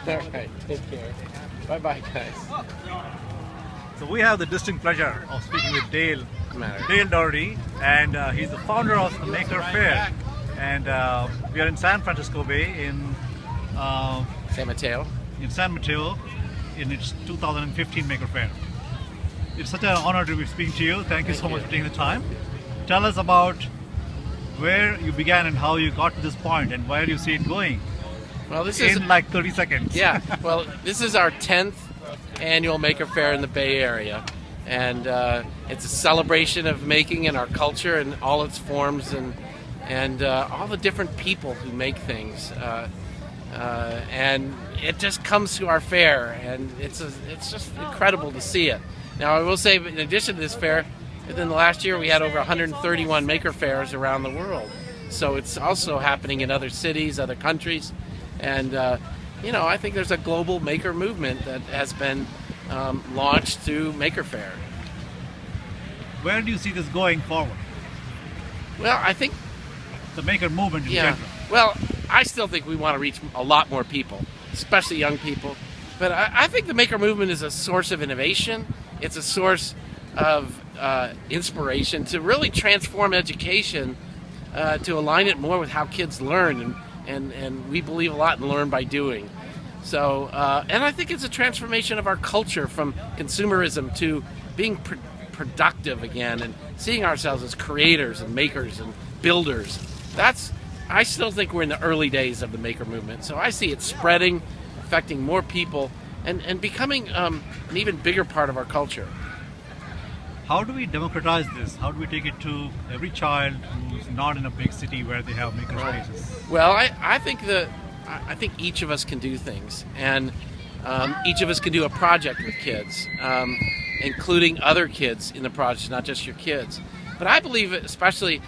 All right, take care. Bye-bye, guys. So we have the distinct pleasure of speaking with Dale Matter. Dougherty, and he's the founder of the Maker Fair. And we are in San Francisco Bay in San Mateo. In its 2015 Maker Fair. It's such an honor to be speaking to you. Thank you so much for taking the time. Tell us about where you began and how you got to this point and where you see it going. Well, this is in like 30 seconds. Yeah. Well, this is our 10th annual Maker Fair in the Bay Area, and it's a celebration of making and our culture in all its forms and all the different people who make things. And it just comes to our fair, and it's just incredible to see it. Now, I will say, in addition to this fair, within the last year we had over 131 Maker Fairs around the world. So it's also happening in other cities, other countries, and I think there's a global maker movement that has been launched through Maker Fair. Where do you see this going forward? Well, I think the maker movement in general. Well, I still think we want to reach a lot more people, especially young people. But I think the maker movement is a source of innovation. It's a source of inspiration to really transform education, to align it more with how kids learn. And we believe a lot in learn by doing. So, and I think it's a transformation of our culture from consumerism to being productive again and seeing ourselves as creators and makers and builders. I still think we're in the early days of the maker movement. So I see it spreading, affecting more people, and becoming an even bigger part of our culture. How do we democratize this? How do we take it to every child who's not in a big city where they have maker spaces? Well, I think each of us can do things, and each of us can do a project with kids, including other kids in the project, not just your kids. But I believe, especially,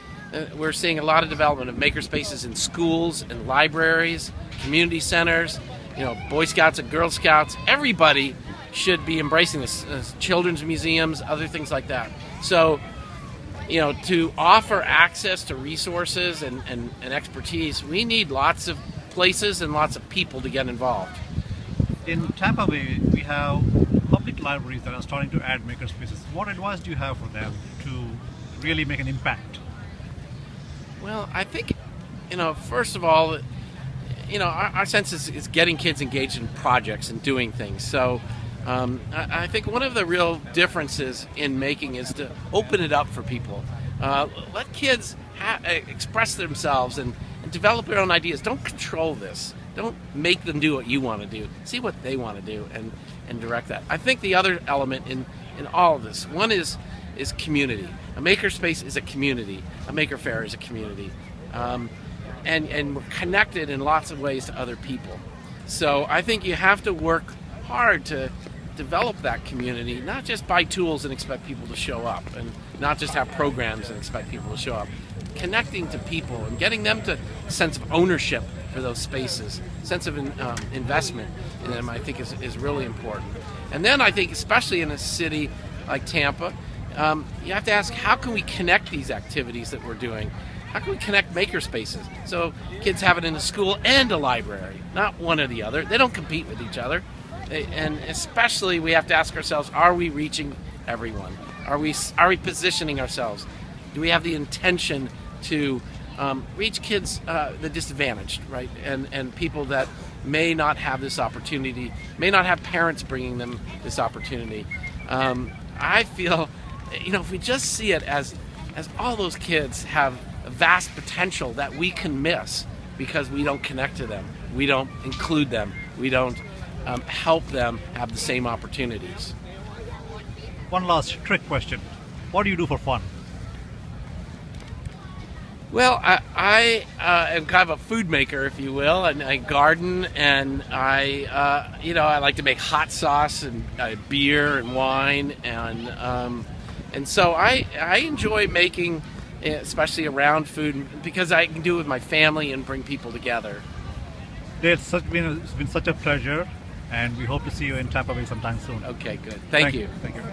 we're seeing a lot of development of maker spaces in schools and libraries, community centers, Boy Scouts and Girl Scouts. Everybody should be embracing this. Children's museums, other things like that. So, to offer access to resources and expertise, we need lots of places and lots of people to get involved. In Tampa Bay, we have public libraries that are starting to add maker spaces. What advice do you have for them to really make an impact? Well, I think, first of all, our sense is getting kids engaged in projects and doing things. So I think one of the real differences in making is to open it up for people. Let kids express themselves and develop their own ideas. Don't control this. Don't make them do what you want to do. See what they want to do and direct that. I think the other element in all of this, one is community. A makerspace is a community. A maker fair is a community. And we're connected in lots of ways to other people. So I think you have to work hard to develop that community, not just buy tools and expect people to show up, and not just have programs and expect people to show up. Connecting to people and getting them to a sense of ownership for those spaces, sense of investment in them, I think is really important. And then I think, especially in a city like Tampa, you have to ask, how can we connect these activities that we're doing? How can we connect maker spaces so kids have it in a school and a library, not one or the other? They don't compete with each other. And especially we have to ask ourselves, are we reaching everyone? Are we positioning ourselves? Do we have the intention to reach kids, the disadvantaged, right? And people that may not have this opportunity, may not have parents bringing them this opportunity. I feel, if we just see it as all those kids have a vast potential that we can miss because we don't connect to them, we don't include them, we don't help them have the same opportunities. One last trick question. What do you do for fun? Well, I am kind of a food maker, if you will, and I garden, and I like to make hot sauce and beer and wine, and so I enjoy making, especially around food, because I can do it with my family and bring people together. It's been such a pleasure, and we hope to see you in Tampa Bay sometime soon. Okay, good. Thank you. Thank you.